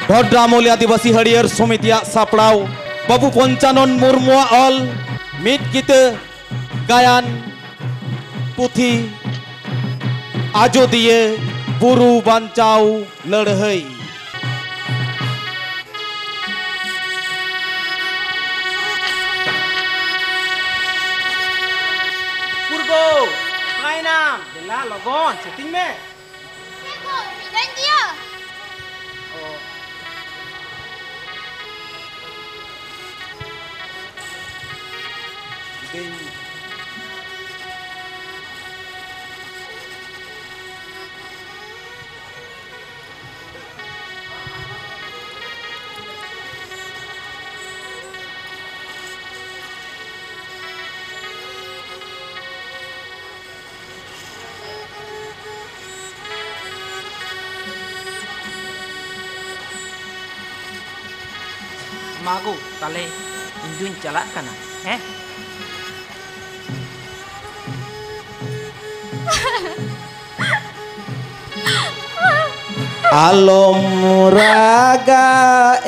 भद्रामौली आदिवासी हरियर समितिया सापड़ाव बाबू पंचानन मुर्मुआ अल मिट गीते गायन पुथी आजोदिये बुरु बांचाव लड़हई पूर्वो काय नाम दिला लगन सेटिंग में देखो हिडन दिया मागो ताले इंजुन चला कना हैं आलम रागा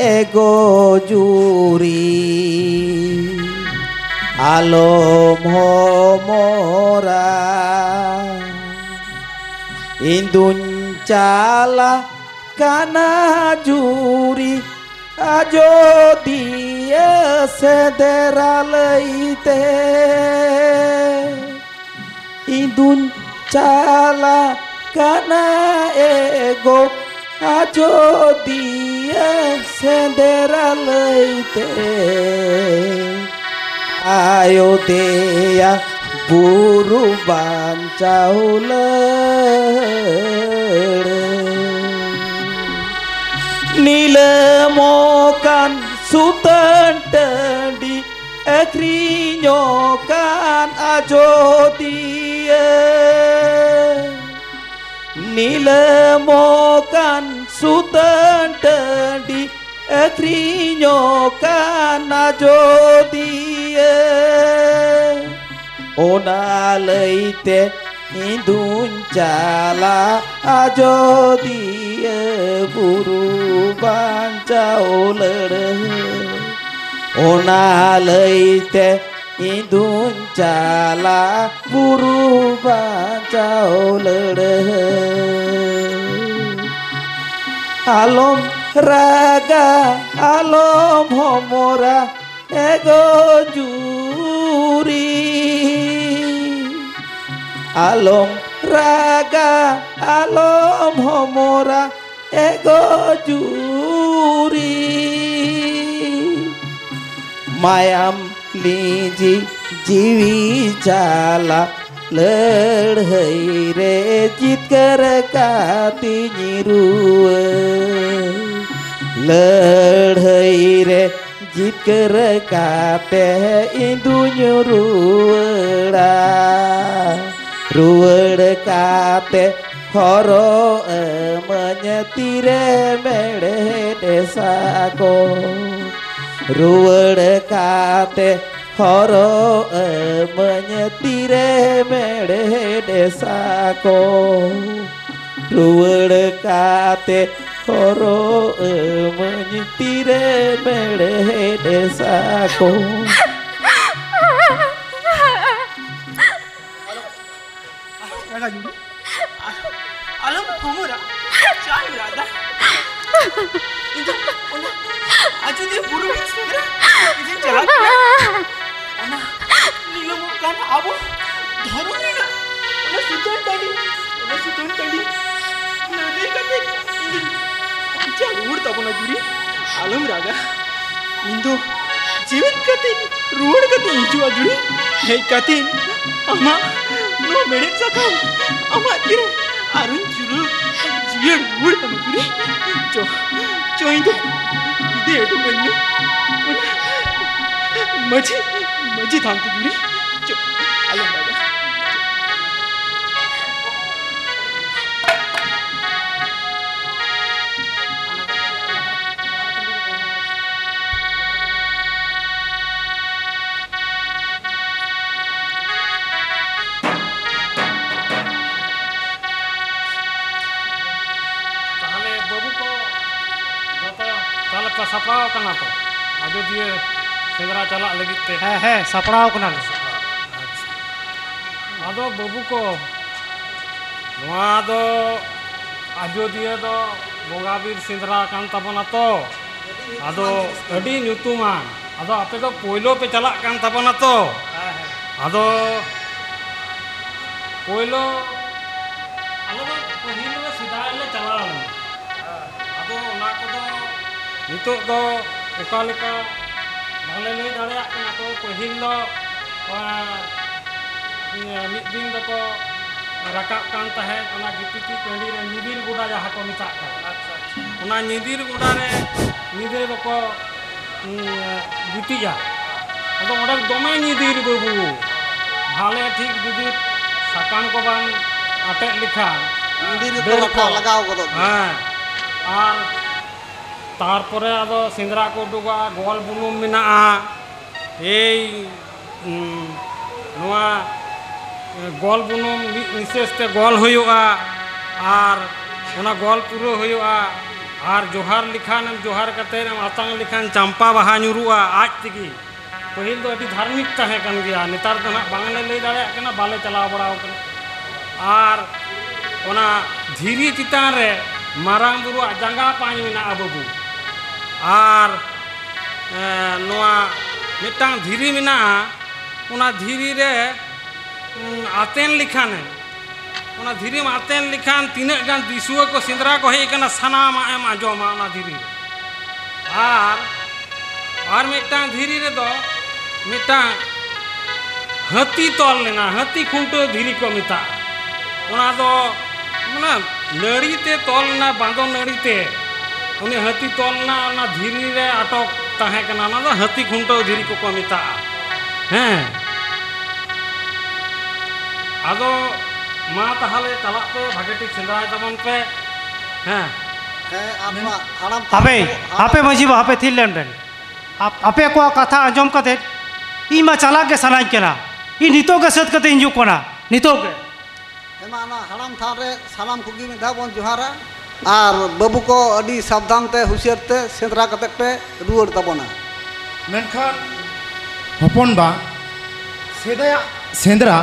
एगो जूरी आलम मोरा इंदुन चाला काना जूरी आजो दिए से देरा लईते इंदुन चाला काना एगो आजो दिए से देरा लईते आयो देया बुरु बांचाउल Nilemokan sutan tadi ekrinyokan ajo dia Nilemokan sutan tadi ekrinyokan ajo dia Ona leite indun cala ajo dia buru bancau lere ona leite indun cala buru bancau lere alom raga alom homora ego juri alom raga alom homora ego juri mayam liji jiwi jala लड़हई रे जीत कर काती निरुए लड़हई रे जीत कर काते इंदुन्यो रुड़ा रुड़ काते हरो मेnyetire मेड़े देसा को रुड़ काते horo menyetire mede desako ruwed kate horo menyetire mede desako alam homora chai rada inja ona aju dia buru segera izin jalan ona nilemokan abo ধরুনি না ona sutan tadi nade kate injin pancha ruud tabona juri alam raga indo जीवन kate ruud kate inju ajuri hei kate ama no medek sakau ama tire arun juru jier ruud tabona cho indo ide etu bannu मजी थांगती जुरी चो आलम राजा ताहले बाबू को ᱯᱮ ᱥᱟᱯᱲᱟᱣ ᱠᱟᱱᱟ ᱛᱚ ᱟᱡᱚᱫᱤᱭᱟᱹ ᱥᱮᱸᱫᱽᱨᱟ ᱪᱟᱞᱟᱜ ᱞᱟᱹᱜᱤᱫ ᱛᱮ? ᱦᱮᱸ ᱥᱟᱯᱲᱟᱣ ᱠᱟᱱᱟᱞᱮ᱾ ᱟᱫᱚ ᱵᱟᱹᱵᱩ ᱠᱚ ᱱᱚᱣᱟ ᱫᱚ ᱟᱡᱚᱫᱤᱭᱟᱹ ᱫᱚ ᱵᱚᱸᱜᱟ ᱵᱤᱨ ᱥᱮᱸᱫᱽᱨᱟ ᱠᱟᱱ ᱛᱟᱵᱚᱱᱟ ᱛᱚ, ᱟᱫᱚ ᱟᱹᱰᱤ ᱧᱩᱛᱩᱢᱟᱱ, ᱟᱫᱚ ᱟᱯᱮ ᱫᱚ ᱯᱳᱭᱞᱳ ᱯᱮ ᱪᱟᱞᱟᱜ ᱠᱟᱱ ᱛᱟᱵᱚᱱᱟ ᱛᱚ, ᱟᱫᱚ ᱯᱳᱭᱞᱳ ᱟᱞᱮ ᱫᱚ ᱯᱟᱹᱦᱤᱞ ᱨᱮ ᱥᱮᱫᱟᱭ ᱞᱮ ᱪᱟᱞᱟᱣ ᱞᱮᱱᱟ, ᱟᱫᱚ ᱚᱱᱟ ᱠᱚᱫᱚ ᱱᱤᱛᱚᱜ ᱫᱚ ᱚᱠᱟ ᱞᱮᱠᱟ ᱵᱟᱝᱞᱮ ᱞᱟᱹᱭ ᱫᱟᱲᱮᱭᱟᱜ ᱠᱟᱱᱟ᱾ ᱛᱚ ᱯᱟᱹᱦᱤᱞ ᱫᱚ ᱢᱤᱫ ᱫᱤᱱ ᱫᱚᱠᱚ ᱨᱟᱠᱟᱵ ᱠᱟᱱ ᱛᱟᱦᱮᱸᱫ ᱚᱱᱟ ᱜᱤᱯᱤᱛᱤ ᱴᱟᱺᱰᱤ ᱨᱮ ᱧᱤᱫᱤᱨ ᱜᱚᱰᱟ ᱡᱟᱦᱟᱸ ᱠᱚ ᱢᱮᱛᱟᱜ ᱠᱟᱱᱟ, ᱚᱱᱟ ᱧᱤᱫᱤᱨ ᱜᱚᱰᱟ ᱨᱮ ᱧᱤᱫᱟᱹ ᱫᱚᱠᱚ ᱜᱤᱛᱤᱡᱟ᱾ ᱟᱫᱚ ᱚᱸᱰᱮ ᱫᱚᱢᱮ ᱧᱤᱫᱤᱨ ᱵᱟᱹᱵᱩ, ᱵᱷᱟᱞᱮ ᱴᱷᱤᱠ ᱡᱩᱫᱤ ᱥᱟᱠᱟᱢ ᱠᱚ ᱵᱟᱝ ᱟᱴᱮᱫ ᱞᱮᱠᱷᱟᱱ ᱰᱟᱹᱨ ᱠᱚ ᱞᱟᱜᱟᱣ ᱜᱚᱫᱚᱜ ᱜᱮᱭᱟ᱾ ᱦᱮᱸ, ᱟᱨ ᱛᱟᱨᱯᱚᱨᱮ ᱟᱫᱚ ᱥᱮᱸᱫᱽᱨᱟ ᱠᱚ ᱩᱰᱩᱠᱚᱜᱼᱟ, ᱜᱚᱞ ᱵᱩᱱᱩᱢ ᱢᱮᱱᱟᱜᱼᱟ, ᱮᱭ ᱱᱚᱣᱟ ᱜᱚᱞ ᱵᱩᱱᱩᱢ ᱢᱤᱫ ᱱᱤᱥᱮᱥ ᱛᱮ ᱜᱚᱞ ᱦᱩᱭᱩᱜᱼᱟ, ᱟᱨ ᱚᱱᱟ ᱜᱚᱞ ᱯᱩᱨᱟᱹᱣ ᱦᱩᱭᱩᱜᱼᱟ, ᱟᱨ ᱡᱚᱦᱟᱨ ᱞᱮᱠᱷᱟᱱᱮᱢ ᱡᱚᱦᱟর ᱠᱟᱛᱮᱫ ᱮᱢ ᱟᱛᱟᱝ ᱞᱮᱠᱷᱟᱱ ᱪᱟᱢᱯᱟ ᱵᱟᱦᱟ ᱧᱩᱨᱩᱜᱼᱟ ᱟᱡ ᱛᱮᱜᱮ᱾ ᱯᱟᱹᱦᱤᱞ ᱫᱚ ᱟᱹᱰᱤ ᱫᱷᱟᱨᱢᱤᱠ ᱛᱟᱦᱮᱸ ᱠᱟᱱ ᱜᱮᱭᱟ, ᱱᱮᱛᱟᱨ ᱫᱚ ᱱᱟᱦᱟᱜ ᱵᱟᱝᱞᱮ ᱞᱟᱹᱭ ᱫᱟᱲᱮᱭᱟᱜ ᱠᱟᱱᱟ, ᱵᱟᱞᱮ ᱪᱟᱞᱟᱣ ᱵᱟᱲᱟᱣ ᱠᱟᱱᱟ᱾ ᱟᱨ ᱚᱱᱟ ᱫᱷᱤᱨᱤ ᱪᱮᱛᱟᱱ ᱨᱮ ᱢᱟᱨᱟᱝ ᱵᱩᱨᱩᱣᱟᱜ ᱡᱟᱸᱜᱟ ᱯᱟᱸᱡ ᱢᱮᱱᱟᱜᱼᱟ ᱵᱟᱹᱵᱩ, ᱟᱨ ᱱᱚᱣᱟ ᱢᱤᱫᱴᱟᱝ ᱫᱷᱤᱨᱤ ᱢᱮᱱᱟᱜᱼᱟ, ᱚᱱᱟ ᱫᱷᱤᱨᱤ ᱨᱮ ᱟᱛᱮᱱ ᱞᱮᱠᱷᱟᱱᱮ, ᱚᱱᱟ ᱫᱷᱤᱨᱤᱢ ᱟᱛᱮᱱ ᱞᱮᱠᱷᱟᱱ ᱛᱤᱱᱟᱹᱜ ᱜᱟᱱ ᱫᱤᱥᱩᱣᱟᱹ ᱠᱚ ᱥᱮᱸᱫᱽᱨᱟ ᱠᱚ ᱦᱮᱡ ᱟᱠᱟᱱᱟ ᱥᱟᱱᱟᱢᱟᱜ ᱮᱢ ᱟᱸᱡᱚᱢᱟ ᱚᱱᱟ ᱫᱷᱤᱨᱤ ᱨᱮ᱾ ᱟᱨ ᱢᱤᱫᱴᱟᱝ ᱫᱷᱤᱨᱤ ᱨᱮᱫᱚ ᱢᱤᱫᱴᱟᱝ ᱦᱟᱹᱛᱤ ᱛᱚᱞ ᱞᱮᱱᱟ, ᱦᱟᱹᱛᱤ ᱠᱷᱩᱱᱴᱟᱹᱣ ᱫᱷᱤᱨᱤ ᱠᱚ ᱢᱮᱛᱟᱜᱼᱟ᱾ ᱚᱱᱟ ᱫᱚ ᱢᱟᱱᱮ ᱱᱟᱹᱲᱤᱛᱮ ᱛᱚᱞ ᱞᱮᱱᱟ, ᱵᱟᱸᱫᱚ ᱱᱟᱹᱲᱤᱛᱮ ᱩᱱᱤ ᱦᱟᱹᱛᱤ ᱛᱚᱞ ᱞᱮᱱᱟ, ᱚᱱᱟ ᱫᱷᱤᱨᱤ ᱨᱮ ᱟᱴᱚᱠ ᱛᱟᱦᱮᱸ ᱠᱟᱱᱟ, ᱚᱱᱟ ᱫᱚ ᱦᱟᱹᱛᱤ ᱠᱷᱩᱱᱴᱟᱹᱣ ᱫᱷᱤᱨᱤ ᱠᱚᱠᱚ ᱢᱮᱛᱟᱜᱼᱟ᱾ ᱦᱮᱸ, ᱟᱫᱚ ᱢᱟ ᱛᱟᱦᱚᱞᱮ ᱪᱟᱞᱟᱜ ᱯᱮ, ᱵᱷᱟᱜᱮ ᱴᱷᱤᱠ ᱥᱮᱸᱫᱽᱨᱟᱭ ᱛᱟᱵᱚᱱ ᱯᱮ᱾ ᱦᱮᱸ ᱦᱟᱲᱟᱢ ᱦᱟᱯᱮ ᱢᱟᱺᱡᱷᱤ ᱵᱟ, ᱦᱟᱯᱮ ᱛᱷᱤᱨ ᱞᱮᱱ ᱵᱮᱱ᱾ ᱟᱯᱮ ᱠᱚᱣᱟᱜ ᱠᱟᱛᱷᱟ ᱟᱸᱡᱚᱢ ᱠᱟᱛᱮ ᱤᱧ ᱢᱟ ᱪᱟᱞᱟᱜ ᱜᱮ ᱥᱟᱱᱟᱧ ᱠᱟᱱᱟ, ᱤᱧ ᱱᱤᱛᱚᱜ ᱜᱮ ᱥᱟᱹᱛ ᱠᱟᱛᱮ ᱤᱧ ᱦᱤᱡᱩᱜ ᱠᱟᱱᱟ, ᱱᱤᱛᱚᱜ ᱜᱮ᱾ ᱚᱱᱟ ᱦᱟᱲᱟᱢ ᱛᱷᱟᱱ ᱨᱮ ᱥᱟᱱᱟᱢ ᱠᱚᱜᱮ ᱢᱤᱫ ᱫᱷᱟᱣ ᱵᱚᱱ ᱡᱚᱦᱟᱨᱟ, ᱟᱨ ᱵᱟᱹᱵᱩ ᱠᱚ ᱟᱹᱰᱤ ᱥᱟᱵᱫᱷᱟᱱ ᱛᱮ ᱦᱩᱸᱥᱤᱭᱟᱹᱨ ᱛᱮ ᱥᱮᱸᱫᱽᱨᱟ ᱠᱟᱛᱮᱫ ᱯᱮ ᱨᱩᱣᱟᱹᱲ ᱛᱟᱵᱚᱱᱟ᱾ ᱢᱮᱱᱠᱷᱟᱱ ᱦᱚᱯᱚᱱ ᱵᱟ, ᱥᱮᱫᱟᱭᱟᱜ ᱥᱮᱸᱫᱽᱨᱟ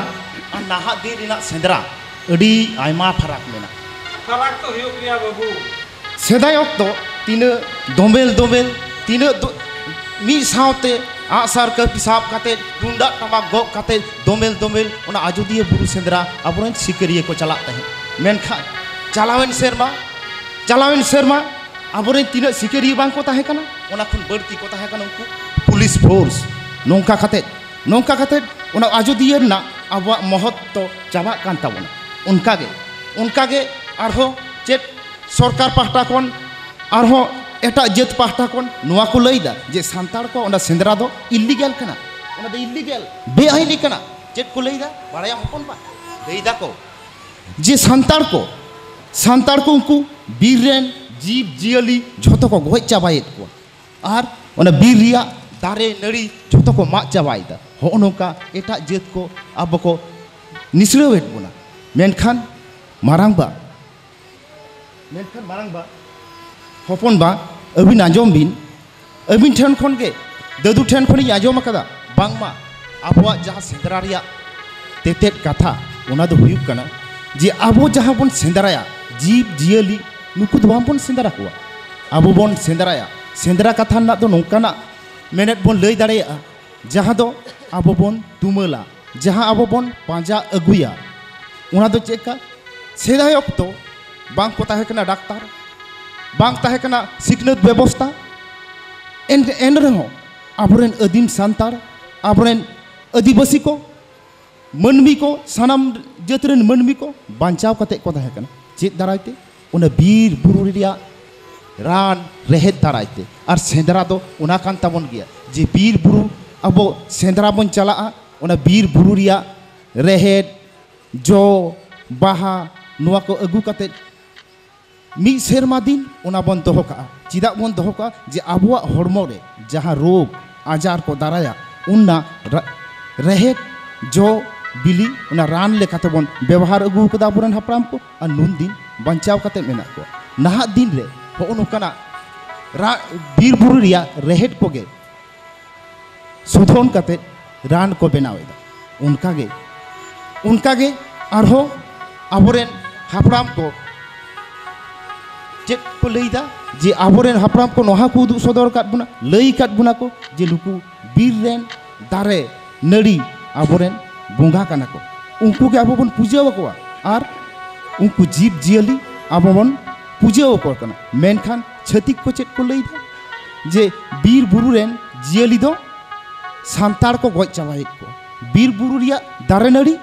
ᱟᱨ ᱱᱟᱦᱟᱜ ᱫᱤᱱ ᱨᱮᱱᱟᱜ ᱥᱮᱸᱫᱽᱨᱟ ᱟᱹᱰᱤ ᱟᱭᱢᱟ ᱯᱷᱟᱨᱟᱠ ᱢᱮᱱᱟᱜᱼᱟ᱾ ᱯᱷᱟᱨᱟᱠ ᱛᱚ ᱦᱩᱭᱩᱜ ᱜᱮᱭᱟ ᱵᱟᱹᱵᱩ᱾ ᱥᱮᱫᱟᱭ ᱚᱠᱛᱚ ᱛᱤᱱᱟᱹᱜ ᱫᱚᱢᱮᱞ ᱛᱤᱱᱟᱹᱜ ᱢᱤᱫ ᱥᱟᱶᱛᱮ ᱟᱸᱜᱼᱥᱟᱨ ᱠᱟᱹᱯᱤ ᱥᱟᱵ ᱠᱟᱛᱮᱫ ᱛᱩᱢᱫᱟᱜ ᱴᱟᱢᱟᱠ ᱜᱚᱜ ᱠᱟᱛᱮᱫ ᱫᱚᱢᱮᱞ ᱚᱱᱟ ᱟᱡᱚᱫᱤᱭᱟᱹ ᱵᱩᱨᱩ ᱥᱮᱸᱫᱽᱨᱟ ᱟᱵᱚᱨᱮᱱ ᱥᱤᱠᱟᱹᱨᱤᱭᱟᱹ ᱠᱚ ᱪᱟᱞᱟᱜ ᱛᱟᱦᱮᱸᱫ᱾ ᱢᱮᱱᱠᱷᱟᱱ ᱪᱟᱞᱟᱣᱮᱱ ᱥᱮᱨᱢᱟ ᱟᱵᱚᱨᱮᱱ ᱛᱤᱱᱟᱹᱜ ᱥᱤᱠᱟᱹᱨᱤᱭᱟᱹ ᱵᱟᱝ ᱠᱚ ᱛᱟᱦᱮᱸ ᱠᱟᱱᱟ, ᱚᱱᱟ ᱠᱷᱚᱱ ᱵᱟᱹᱲᱛᱤ ᱠᱚ ᱛᱟᱦᱮᱸ ᱠᱟᱱᱟ ᱩᱱᱠᱩ ᱯᱩᱞᱤᱥ ᱯᱷᱳᱨᱥ᱾ ᱱᱚᱝᱠᱟ ᱠᱟᱛᱮᱫ ᱚᱱᱟ ᱟᱡᱚᱫᱤᱭᱟᱹ ᱨᱮᱱᱟᱜ ᱟᱵᱚᱣᱟᱜ ᱢᱚᱦᱚᱛᱛᱚ ᱪᱟᱵᱟᱜ ᱠᱟᱱ ᱛᱟᱵᱚᱱᱟ᱾ ᱚᱱᱠᱟᱜᱮ ᱟᱨᱦᱚᱸ ᱪᱮᱫ ᱥᱚᱨᱠᱟর ᱯᱟᱦᱴᱟ ᱠᱷᱚᱱ ᱟᱨᱦᱚᱸ ᱮᱴᱟᱜ ᱡᱟᱹᱛ ᱯᱟᱦᱴᱟ ᱠᱷᱚᱱ ᱱᱚᱣᱟ ᱠᱚ ᱞᱟᱹᱭᱫᱟ ᱡᱮ ᱥᱟᱱᱛᱟᱲ ᱠᱚ ᱚᱱᱟ ᱥᱮᱸᱫᱽᱨᱟ ᱫᱚ ইল্লিগ্যাল ᱠᱟᱱᱟ, ᱚᱱᱟ ᱫᱚ ইল্লিগ্যাল বেআইনি ᱠᱟᱱᱟ। ᱪᱮᱫ ᱠᱚ ᱞᱟᱹᱭᱫᱟ ᱵᱟᱲᱟᱭᱟᱢ ᱦᱚᱯᱚᱱ ᱵᱟ? ᱞᱟᱹᱭᱫᱟ ᱠᱚ ᱡᱮ ᱥᱟᱱᱛᱟᱲ ᱠᱚ ᱩᱱᱠᱩ ᱵᱤᱨ ᱨᱮᱱ ᱡᱤᱵᱽ ᱡᱤᱭᱟᱹᱞᱤ ᱡᱷᱚᱛᱚ ᱠᱚ ᱜᱚᱡ ᱪᱟᱵᱟᱭᱮᱫ ᱠᱚᱣᱟ ᱟᱨ ᱚᱱᱟ ᱵᱤᱨ ᱨᱮᱭᱟᱜ ᱫᱟᱨᱮ ᱱᱟᱹᱲᱤ ᱡᱷᱚᱛᱚ ᱠᱚ ᱢᱟᱜ ᱪᱟᱵᱟᱭᱮᱫᱟ। ᱦᱚᱜᱼᱚ ᱱᱚᱝᱠᱟ ᱮᱴᱟᱜ ᱡᱟᱹᱛ ᱠᱚ ᱟᱵᱚ ᱠᱚ ᱱᱤᱥᱲᱟᱹᱣᱮᱫ ᱵᱚᱱᱟ। ᱢᱮᱱᱠᱷᱟᱱ ᱢᱟᱨᱟᱝ ᱵᱟ ᱦᱚᱯᱚᱱ ᱵᱟ ᱟᱹᱵᱤᱱ ᱟᱸᱡᱚᱢ ᱵᱤᱱ, ᱟᱹᱵᱤन ᱴᱷᱮᱱ ᱠᱷᱚᱱ ᱜᱮ ᱫᱟᱫᱩ ᱴᱷᱮᱱ ᱠᱷᱚᱱᱤᱧ ᱟᱸᱡᱚᱢ ᱟᱠᱟᱫᱟ ᱵᱟᱝᱢᱟ ᱟᱵᱚᱣᱟᱜ ᱡᱟᱦᱟᱸ ᱥᱮᱸᱫᱽᱨᱟ ᱨᱮᱭᱟᱜ ᱛᱮᱛᱮᱫ ᱠᱟᱛᱷᱟ ᱚᱱᱟ ᱫᱚ ᱦᱩᱭᱩᱜ ᱠᱟᱱᱟ ᱡᱮ ᱟᱵᱚ ᱡᱟᱦᱟᱸ ᱵᱚᱱ ᱥᱮᱸᱫᱽᱨᱟᱭᱟ ᱡᱤᱵᱽ ᱡᱤᱭᱟᱹᱞᱤ ᱱᱩᱠᱩ ᱫᱚ ᱵᱟᱝᱵᱚᱱ ᱥᱮᱸᱫᱽᱨᱟ ᱠᱚᱣᱟ, ᱟᱵᱚ ᱵᱚᱱ ᱥᱮᱸᱫᱽᱨᱟᱭᱟ। ᱥᱮᱸᱫᱽᱨᱟ ᱠᱟᱛᱷᱟ ᱨᱮᱱᱟᱜ ᱫᱚ ᱱᱚᱝᱠᱟᱱᱟᱜ ᱢᱮᱱᱮᱫ ᱵᱚᱱ ᱞᱟᱹᱭ ᱫᱟᱲᱮᱭᱟᱜᱼᱟ ᱡᱟᱦᱟᱸ ᱫᱚ ᱟᱵᱚ ᱵᱚᱱ ᱛᱩᱢᱟᱹᱞᱟ, ᱡᱟᱦᱟᱸ ᱟᱵᱚ ᱵᱚᱱ ᱯᱟᱸᱡᱟ ᱟᱹᱜᱩᱭᱟ। ᱚᱱᱟ ᱫᱚ ᱪᱮᱫᱠᱟ ᱥᱮᱫᱟᱭ ᱚᱠᱛᱚ ᱵᱟᱝ ᱠᱚ ᱛᱟᱦᱮᱸ ᱠᱟᱱᱟ ᱰᱟᱠᱛᱟᱨ, ᱵᱟᱝ ᱛᱟᱦᱮᱸ ᱠᱟᱱᱟ ᱥᱤᱠᱷᱱᱟᱹᱛ ᱵᱮᱵᱚᱥᱛᱷᱟ, ᱮᱱ ᱨᱮᱦᱚᱸ ᱟᱵᱚᱨᱮᱱ ᱟᱹᱫᱤᱢ ᱥᱟᱱᱛᱟᱲ, ᱟᱵᱚᱨᱮᱱ ᱟᱹᱫᱤᱵᱟᱹᱥᱤ ko ᱢᱟᱹᱱᱢᱤ ko ᱥᱟᱱᱟᱢ ᱡᱟᱹᱛ ᱨᱮᱱ ᱢᱟᱹᱱᱢᱤ ko ᱵᱟᱧᱪᱟᱣ ᱠᱟᱛᱮᱫ ᱠᱚ ᱛᱟᱦᱮᱸ ᱠᱟᱱᱟ। ᱪᱮᱫ ᱫᱟᱨᱟᱭᱛᱮ? ᱚᱱᱟ ᱵᱤᱨ ᱵᱩᱨᱩ ᱨᱮᱭᱟᱜ ᱨᱟᱱ ᱨᱮᱦᱮᱫ ᱫᱟᱨᱟᱭᱛᱮ। ᱟᱨ ᱥᱮᱸᱫᱽᱨᱟ ᱫᱚ ᱚᱱᱟ ᱠᱟᱱ ᱛᱟᱵᱚᱱ ᱜᱮᱭᱟ ᱡᱮ ᱵᱤᱨ ᱵᱩᱨু ᱟᱵᱚ ᱥᱮᱸᱫᱽᱨᱟ ᱵᱚᱱ ᱪᱟᱞᱟᱜᱼᱟ, ᱚᱱᱟ ᱵᱤᱨ ᱵᱩᱨᱩ ᱨᱮᱭᱟᱜ ᱨᱮᱦᱮᱫ ᱡᱚ ᱵᱟᱦᱟ ᱱᱚᱣᱟ ᱠᱚ ᱟᱹᱜᱩ ᱠᱟᱛᱮᱫ ᱢᱤᱫ ᱥᱮᱨᱢᱟ ᱫᱤᱱ ᱚᱱᱟ ᱵᱚᱱ ᱫᱚᱦᱚ ᱠᱟᱜᱼᱟ। ᱪᱮᱫᱟᱜ ᱵᱚᱱ ᱫᱚᱦᱚ ᱠᱟᱜᱼᱟ? ᱡᱮ ᱟᱵᱚᱣᱟᱜ ᱦᱚᱲᱢᱚ ᱨᱮ ᱡᱟᱦᱟᱸ ᱨᱳᱜᱽ ᱟᱡᱟᱨ ᱠᱚ ᱫᱟᱨᱟᱭᱟ ᱚᱱᱟ ᱨᱮᱦᱮᱫ ᱡᱚ ᱵᱤᱞᱤ ᱚᱱᱟ ᱨᱟᱱ ᱞᱮᱠᱟᱛᱮ ᱵᱚᱱ ᱵᱮᱵᱚᱦᱟর ᱟᱹᱜᱩ ᱠᱟᱫᱟ ᱟᱵᱚᱨᱮᱱ ᱦᱟᱯᱲᱟᱢ ᱠᱚ, ᱟᱨ ᱱᱩᱱ ᱫᱤᱱ ᱵᱟᱧᱪᱟᱣ ᱠᱟᱛᱮᱫ ᱢᱮᱱᱟᱜ ᱠᱚᱣᱟ। ᱱᱟᱦᱟᱜ ᱫᱤᱱ ᱨᱮ ᱦᱚᱜᱼᱚ ᱱᱚᱝᱠᱟᱱᱟᱜ बीर बुरु रिया रेहेड कोगे सुधोन कते रान को बनावेदा उनकागे आरहो आबोरेन हापराम को चेक को लईदा जे आबोरेन हापराम को नोहा को उदुग सदर काट बुना लई काट बुना को जे नुकु बीर रेन दारे नड़ी आबोरेन बोंगा काना को उनको के आबो बन पूजा वकोआ आर उनको जीव जियली आबो बन पूजा वको कना मेनखान छतिक को चेक को लईदा जे बीर बुरु रेन जियली दो सांतार को गoj चाबायेद को बीर बुरु रिया दारे नड़ी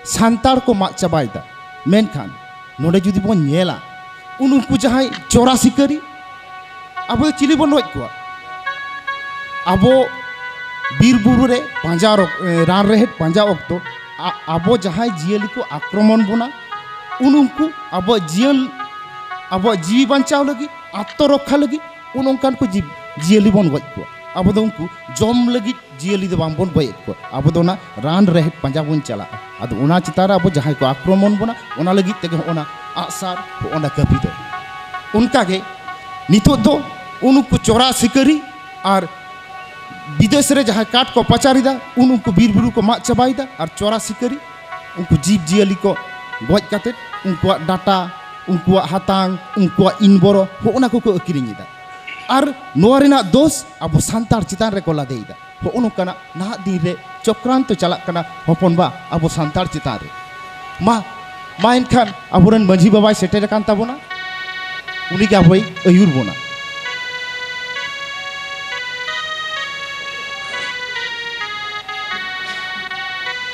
सांतार को माग चाबायदा मेनखान नोडे जुदी बन नेला उनको जहां चोरा सिकरी अब चिली बन गoj को अब बीर बुरु रे पांजा रान रेहेड पांजा वक्तो अब जहां जियली को आक्रमण बोना उनको अब जीवी बांचाव लगी आत्मरक्षा लगी उनकान को जियली बन गoj को अब उनको जम लगी जियली दो बांबन बयेद को अब ना रान रेहेड पांजा बन चला अब उना चितारा अब जहां को आक्रमण बोना उना लगी तेगे उना आसार उना कपी दो उनका के नितो दो उनको चोरा सिकरी और विदेश रे जहां काट को पचारीदा उनको बीर बुरु को माग चाबाईदा और चोरा सिकरी उनको जीव जियली को गoj काते उनको डाटा उनको हातांग उनको इनबरो होना को अकिरिङिदा और नोरिना दोष अब सांतार चितान रे को लादेईदा होनोकाना ना दिन रे चक्रांत चला कना हपनबा अब सांतार चितान रे मा एनखान आबोरेन मांझी बाबाय सेटेर कान ताबोना उनी के आबोय अयुर बोना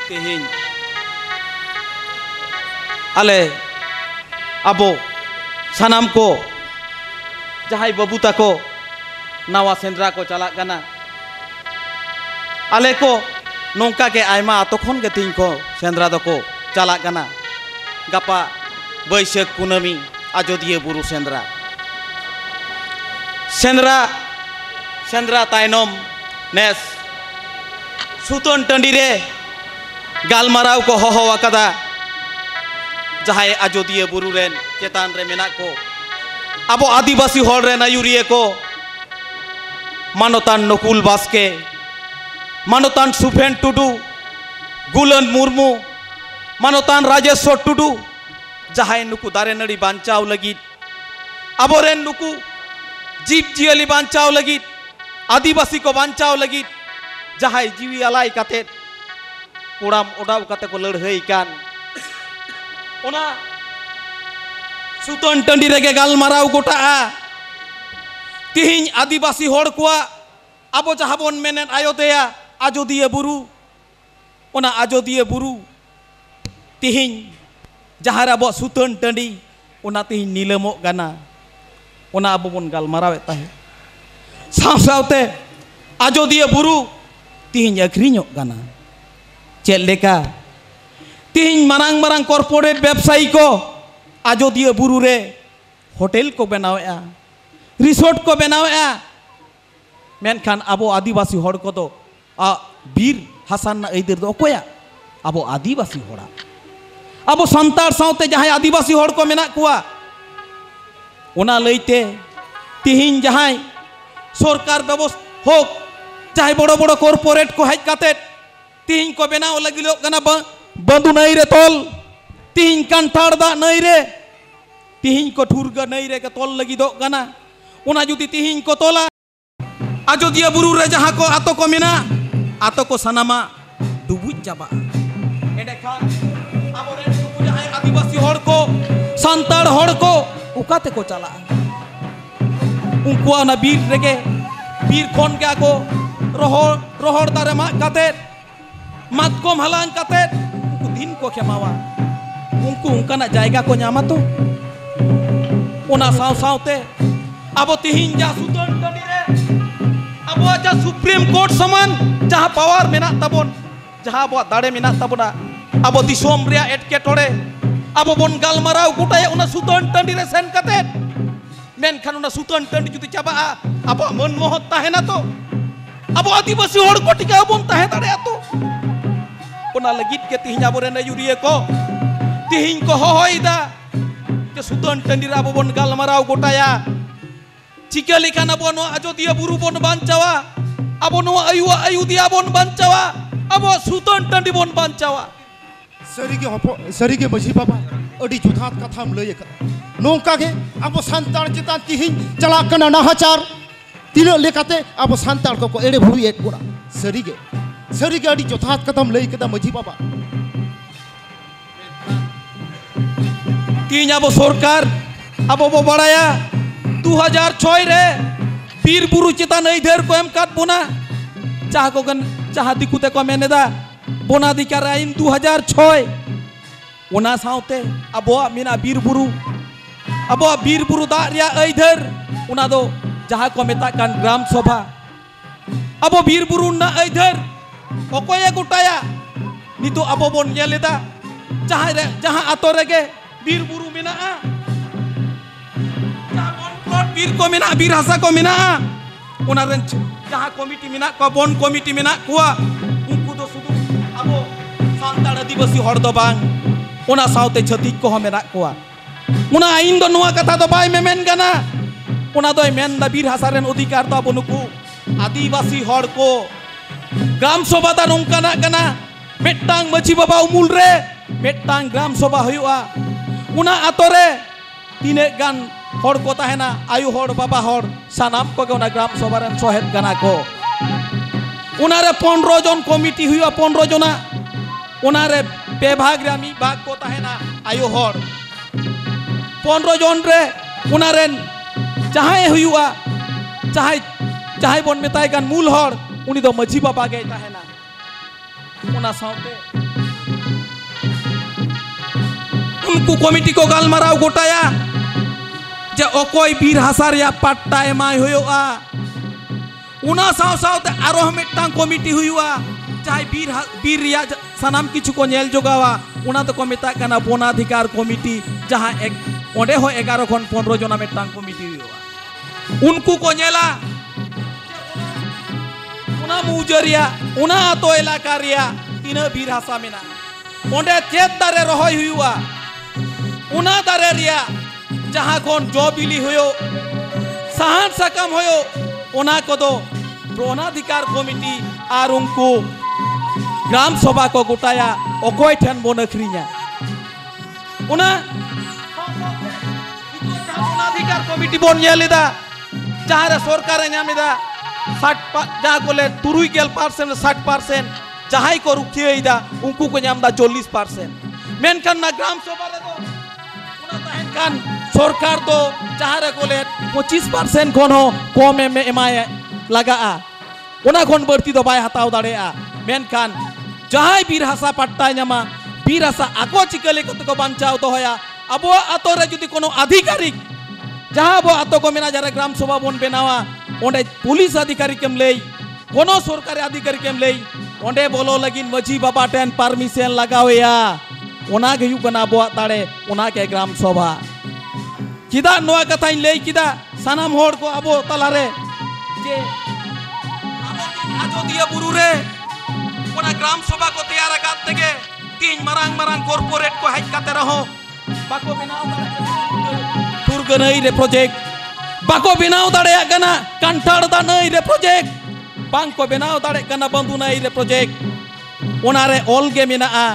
तेहिन आले आबो सानाम को जहां बाबू ताको नावा सेंद्रा को चला गना आले को नौका के आयमा तखन के तीन को सेंद्रा दको चला गना गपा बैसाख कुनामी आजोदिया बुरु सेंद्रा तायनम नेस सुतन टंडी रे गालमाराव को होहो आकादा जहां आजोदिया बुरु रेन चेतान रे मेना को अब आदिवासी हॉल रे नायुरिये को मानोतान नकुल बास्के मानोतान सुफेन टुडू गुलन मुर्मू मानोतान राजेश्वर टुडू जहां नुकु दारे नड़ी बांचाव लगी अबोरेन नुकु जीव जियली बांचाव लगी आदिवासी को बांचाव लगी जहां जीवी अलाई काते कोड़ाम ओडाव काते को लड़हई कान ओना सुतन टंडी रेगे गालमाराव गोटा तिहिं आदिवासी होड़ को अब जहां बन मेनेन आयोदया आजोदिया बुरु ओना आजोदिया बुरु तिहिं जहां अब सुतन टंडी ओना तिहिं नीलमो गाना ओना अब बन गालमारावे ताहे सावते आजोदिया बुरु तिहिं अखरिñो गाना चेद लेका तिहिं मारांग कॉर्पोरेट व्यवसायी को आजोदिया बुरु रे होटेल को बनावेआ रिसोर्ट को बनावेआ मेनखान अब आदिवासी होड़ को दो बीर हासान ना ऐदर दो कोया अब आदिवासी होड़ा अब संतार सावते जहां आदिवासी होड़ को मेना कुआ ओना लईते तिहिं जहां सरकार व्यवस्था होक जहां बड़ो बड़ो कॉर्पोरेट को हज काते तिहिं को बनाव लगिलो गना बंधु नई रे तोल तिहिं कांठाड़ दा नई रे तिहिं को ठुरगा नई रे के तोल लगी दो गना उना जुदी तिहिं को तोला आजोदिया बुरु रे जहां को आतो को मिना आतो को सनामा डुबुज जाबा एडे खान आबोरे नुकु जहां आदिवासी होड़ को सांताड़ होड़ को उकाते को चला उनको ना बीर रेगे बीर खोन के को रोहड़ दारे मा काते मातकोम हलांग काते उनको दिन को खेमावा उनको उनका जायगा को नामा तो ओना साव सावते अब तिहिं जा सुतन टंडी रे अब जा सुप्रीम कोर्ट समान जहां पावर मेना तबन जहां अब दाड़े मेना तबना अब दिसोम रे एटके टोड़े अब बन गालमाराव गोटाय ओना सुतन टंडी रे सेन काते मेनखान ओना सुतन टंडी जुदी चाबा अब मन मोहत ताहेना तो अब आदिवासी होड़ को टिका बन ताहे दाड़े तो ओना लगित के तिहिं आबोरे नायुरिये को तिहिं को होइदा के सुतन टंडी रे अब बन गालमाराव गोटाया Cika lekan abo no Ajodiya buru bon bancawa. Abo no Ayodhya bon bancawa. Abo Sultan Tandi bon bancawa. Sarige maji baba adi juthat katham lay nongka ge abo santar chitan tihin chalak kana nahachar tino lekate abo santar ko ere bhuri ek bora sarige adi juthat katham lay kada maji baba Tinya abo sorkar abo bo baraya 2006 re bir buru chitan eidher ko em kat bona cah ko gan cah dikute ko meneda bonadikar ain 2006 ona saute abo mina bir buru da ria eidher ona do jaha ko metakan gram sabha abo bir buru na eidher okoye gotaya nitu abo bon nyeleda jaha ato rege bir buru menaa jaha bon plot bir ko menaa bir hasa ko menaa ona ren jaha komiti menaa ko bon komiti menaa kuwa unku do sudu abo santar adivasi hor do bang ona saute chhatik ko menaa kuwa una ain do noa katha do bai memen gana ona do men da bir hasa ren odhikar do abo nuku adivasi hor ko gram sabha da nongkana gana metang maji baba umul re metang gram sabha huyuga una atore tine gan hor ko tahena ayu hor baba hor sanam ko ona gram sabha ren sohet gana ko unare 15 jon komiti huyuga 15 jona unare bebhag re ami bag ko tahena ayu hor 15 jon re unaren jahai huyuga jahai bon metai kan mul hor uni do maji baba ge tahena una saute unku komiti ko galmarau gotaya je okoy bir hasa reya patta emai huyuga una saute aroh metang komiti huyuga jahai bir reya sanam kichu ko nyel jogawa una to ko meta kana bonadhikar komiti jaha ek onde ho 11 khon 15 jona metang komiti huyuga unku ko nyela una mujaria una ato elaka reya tina bir hasa mena onde chet dare rohoy huyuga una dare reya jaha kon jobili hoyo sahan sakam hoyo ona kodo bonadhikar komiti ar unku gram sabha ko gotaya okoy than bon akhrinya una bonadhikar komiti bon nyelida jahara sarkar nyamida 60 jaha kole 30% 60% jahai ko rukhiyeida unku ko nyamda 40% menkan na gram sabha re do una tahen kan sarkar do jahara kole 25% khon ho kom emaya lagaa ona khon barti do bai hataw dareya menkan jahai bir hasa patta nyama bir hasa ako chikale ko banchao dohoya abo ato re judi kono adhikarik jaha abo ato ko mena jara gram sabha bon benawa onde pulis adhikarik em lei kono sarkari adhikarik em lei onde bolo lagin maji baba ten permission lagaweya ona ge yu kana abo tare ona ke gram sabha kida noa katha in lei kida sanam hor ko abo talare je abo Ajodiya buru re ona gram sabha ko tayar akat tege tin marang corporate ko haj kate raho bako benau dare turganai re project bako benau dare gana kanthar da nai re project bang ko benau dare gana bandunai re project onare olge menaa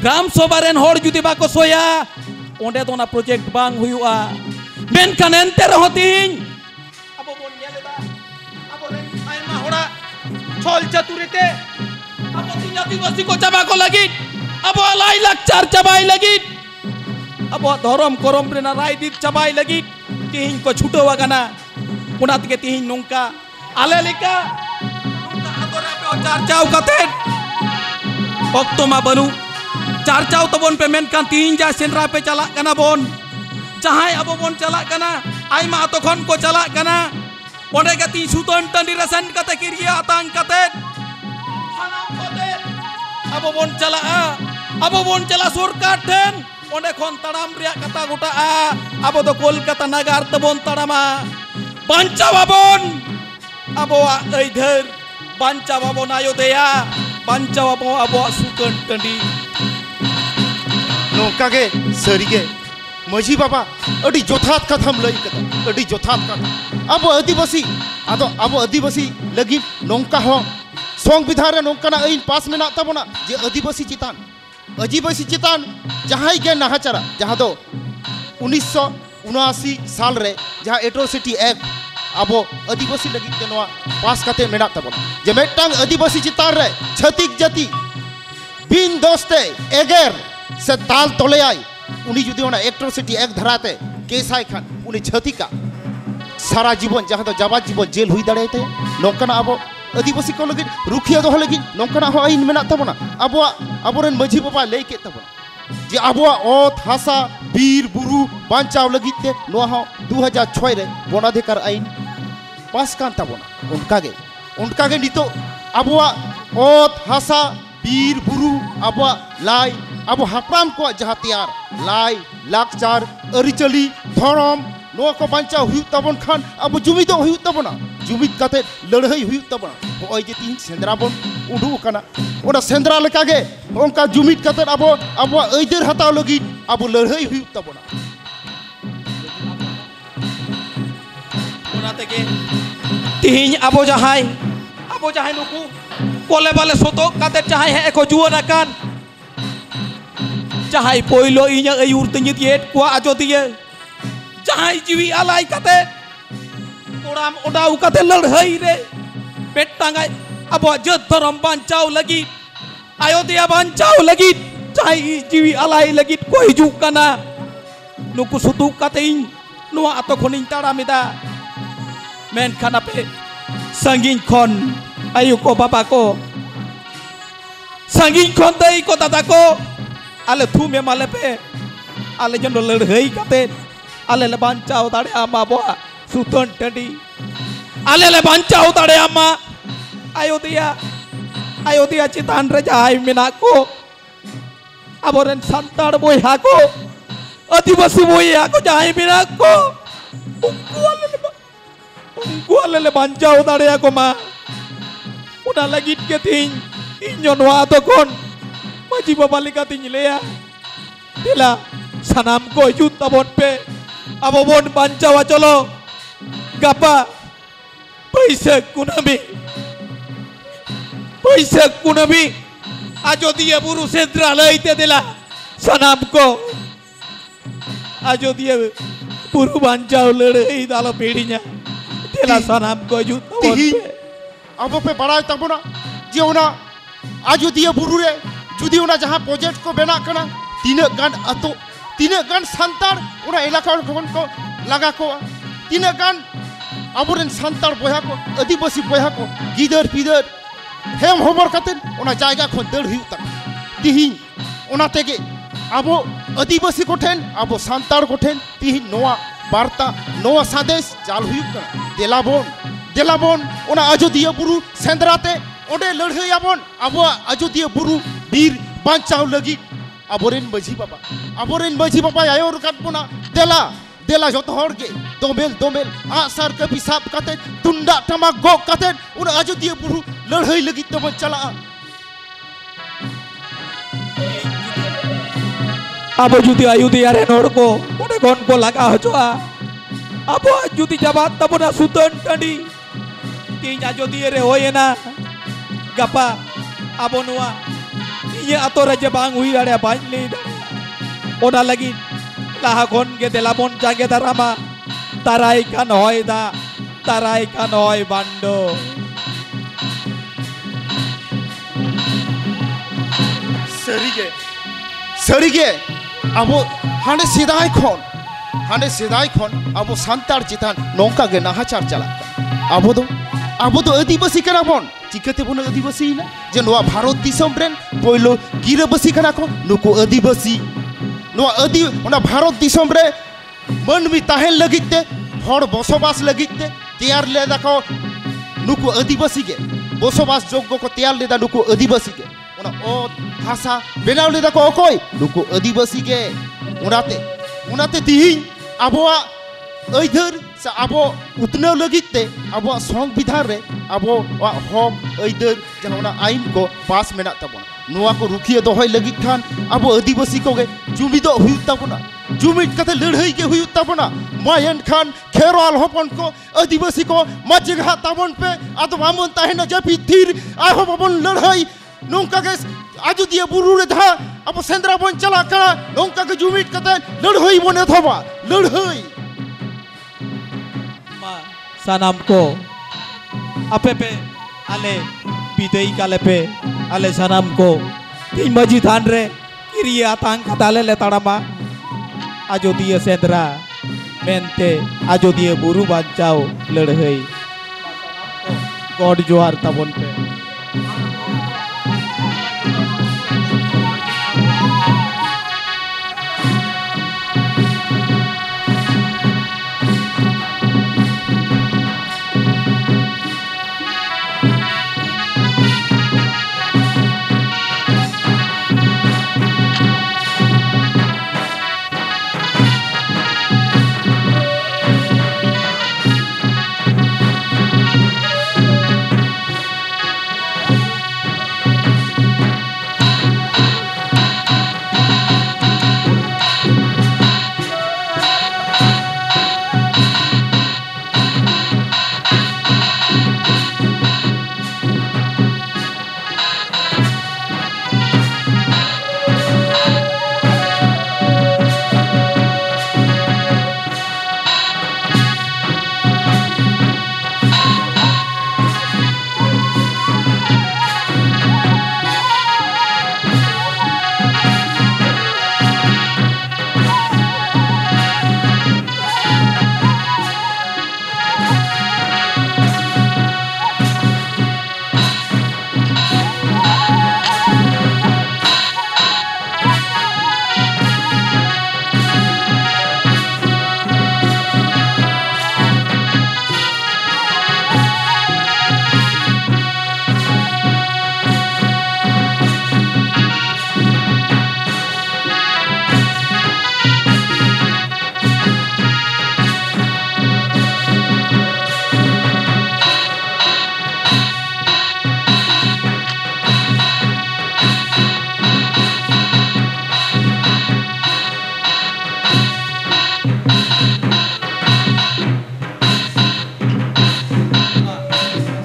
gram sabha ren hor judi bako soya onde to na project bang huyuga menkan ente raho tin abo bon nyeleda abo ren aima hora chol chaturite abo tin adivasi ko chaba ko lagi abo alai lakchar chabai lagi abo dhorom korom rena raidit chabai lagi tihin ko chutowa gana unat ke tihin nongka ale leka nongka atore pe charchau katen okto ma banu charchau tabon pe menkan tihin ja senra pe chalak kana bon jahai abo bon chalak kana aima ato khon ko chalak kana onde gati Sultan Tandi rasan kate kiriya atang katen sanam koten abo bon chala sarkar ten onde khon taram reya kata gota abo do Kolkata nagar tabon tarama banchawa bon abo eidher banchawa bon Ayodhya banchawa bon abo Sultan Tandi nongka ge sarige मजी बाबा अड़ी जोथात कथम लई कदा अड़ी जोथात कथा अब आदिवासी आदो अब आदिवासी लगी नोंका हो संविधान रे नोंका ना आइन पास में ना तबना जे आदिवासी चितान जहां के नाहाचारा जहां दो 1979 साल रे जहां एट्रोसिटी एक्ट अब आदिवासी लगी के नोआ पास करते मेना तबना जे मेटांग आदिवासी चितान रे छतिक जाति बिन दोस्ते एगेर से ताल तोले आई उनी जुदी ओना एट्रोसिटी एक्ट धराते केस आय खान उनी छतिका सारा जीवन जहां तो जाबा जीवन जेल हुई दाड़ेते नोंकना अब आदिवासी को लगी रुखिया दो लगी नोंकना हो आइन मेना तबना अब अबोरेन मजी बाबा लई के तबना जे अब ओत हासा बीर बुरु बांचाव लगी ते नो हो 2006 रे वनाधिकार आइन पास कान तबना उनका गे नितो अब ओत हासा बीर बुरु अब लाई अब हापराम को जहाँ तैयार लाई लाकचार अरिचली धरम नो को बांचा हुई तबन खान अब जुमिद हुई तबना जुमिद काते लड़ाई हुई तबना ओय जे तीन सेंद्रा बन उडू कना ओना सेंद्रा लेका गे ओनका जुमिद काते अब अइदर हताव लगी अब लड़ाई हुई तबना ओना तेगे तिहिन अब जहाय नुकु कोले बाले सोतो काते जहाय हे को जुवन आकान जहाय पोइलो इnya ayur tenyit yet kwa ajotiye जहां जीवी आलाई कते कोड़ाम उड़ाऊ कते लड़ाई रे पेटांगाय अब जत धर्म बांचाव लगी अयोध्या बांचाव लगी जहां जीवी आलाई लगी कोई जुकना नुकु सुतु कते नुआ अतो खनिन तारामिदा मेन खाना पे संगिन खन आयु को बाबा को संगिन खन दई को दादा को आले थुमे माले पे आले जनो लड़ाई कते आले ले बांचाव दाड़े आमा बोआ सुतन टंडी आले ले बांचाव दाड़े आमा अयोध्या चितान रे जहाय मेना को अबोरेन संताड़ बोया को आदिवासी बोया को जहाय मेना को उनको आले ले बांचाव दाड़े को मा उना लगित के तीन इन्यो नोआ तो कौन मजी बाबा लिखा तीन लेया दिला सनाम को युद्ध तबन पे अब बोन बांचावा चलो गपा पैसे कुनबी अयोध्या बुरु सेंद्रा लईते दिला सनाम को अयोध्या बुरु बांचाव लड़ाई दालो पीड़िया दिला सनाम को युद्ध तबन पे अब पे बड़ा तबना जे ओना अयोध्या बुरु रे जुदी ओना जहां प्रोजेक्ट को बेना कना तीनक गान अतो तीनक गान संतार ओना इलाका को लगा को तीनक गान अबोरेन संतार बोया को आदिवासी बोया को गिदर पिदर हेम होबर कते ओना जायगा खन दड़ हुई तक तिहिन ओना तेगे अबो आदिवासी को ठेन अबो संतार को ठेन तिहिन नोआ वार्ता नोआ संदेश चाल हुई कना देलाबोन ओना अयोध्या बुरु सेंद्राते ओडे लड़ाई आबोन अबो अयोध्या बुरु बीर बांचाव लगी अबोरेन मजी बाबा आयोर काटबोना देला जतो हर के दोमेल आसार के पिसाब काते तुंडा टमाक गो काते उन अयोध्या बुरु लड़ाई लगी तब चला अब जुदी अयोध्या रे नोड़ को ओडे गन को लगा हचोआ अब जुदी जबात तबना सुतन टंडी तीन अयोध्या रे होयना गपा अब नुआ ये अतो राजे बांग हुई दाड़े बांग ले ओना लगी लाहा खन के देलाबन जागे दारामा ताराई कान होय बांडो सरीगे अब हाने सिदाय खन अब संतार चितान नौका गे नाहाचार चला अब तो आदिवासी कना बन चिकते बन आदिवासी ना जे नोआ भारत दिसम रेन पोइलो गिराबासी कना को नुको आदिवासी नोआ ओना भारत दिसम रे मनमी ताहेन लगिते हर बसबास लगिते तैयार लेदा को नुको आदिवासी के बसबास योग्य को तैयार लेदा नुको आदिवासी के ओना ओ भाषा बेनाव लेदा को ओकोय नुको आदिवासी के उनाते तिहि आबोआ अइधर से आबो उतने लगिते आबो संविधान रे आबो हक अइधर जहां आइन को पास मेना तबना नुआ को रुखिए दोहय लगित खान आबो आदिवासी को गे जुमिदो हुई तबना जुमित कते लड़ाई के हुई तबना मायन खान खेरवाल होपन को आदिवासी को मजगा तबन पे आदवामन ताहेना जपी थीर आहो बबन लड़ाई नोंका के आजुदिया बुरु रे धा अब सेंद्रा बन चला करा नोंका के जुमित कते लड़ाई बने थोबा लड़ाई मा सनाम को अपे पे आले बिदई काले पे आले सनाम को तीन मजी थान रे किरिया तांग कताले ले ताड़ामा आजोदिया सेंद्रा मेंते आजोदिया बुरु बांचाओ लड़ाई गॉड जोहार तबन पे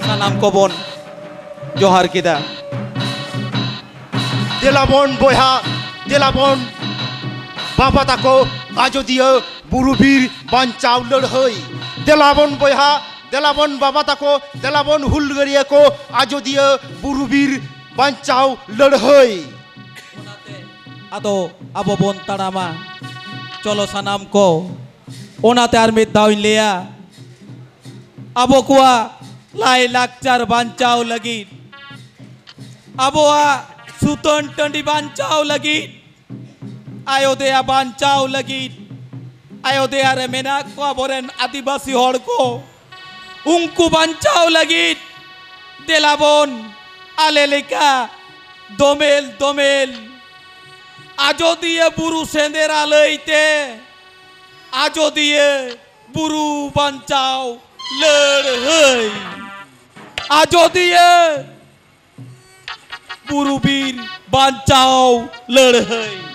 सनाम को बोन जोहार किदा देलाबन बोया देलाबन बाबा ताको आजोदिया बुरुबीर बांचाव लड़ाई देलाबन बोया देलाबन बाबा ताको देलाबन हुलगरिया को आजोदिया बुरुबीर बांचाव लड़ाई आदो आबो बोन ताड़ामा चलो सनाम को ओनाते आर मिद दाव लिया आबो कुआ लाई लाक्चर बांचाव लगी आबोआ सुतन टंडी बांचाव लगी अयोध्या बांचाव लगी अयोध्या रे मेना को आबोरेन आदिवासी होड़ को उनको बांचाव लगी देलाबन आले लेका दोमेल दोमेल आजोदिया बुरु सेंदेरा लईते आजोदिया बुरु बांचाव लड़ाई आजोदिया बुरुबीर बांचाव लड़ाई।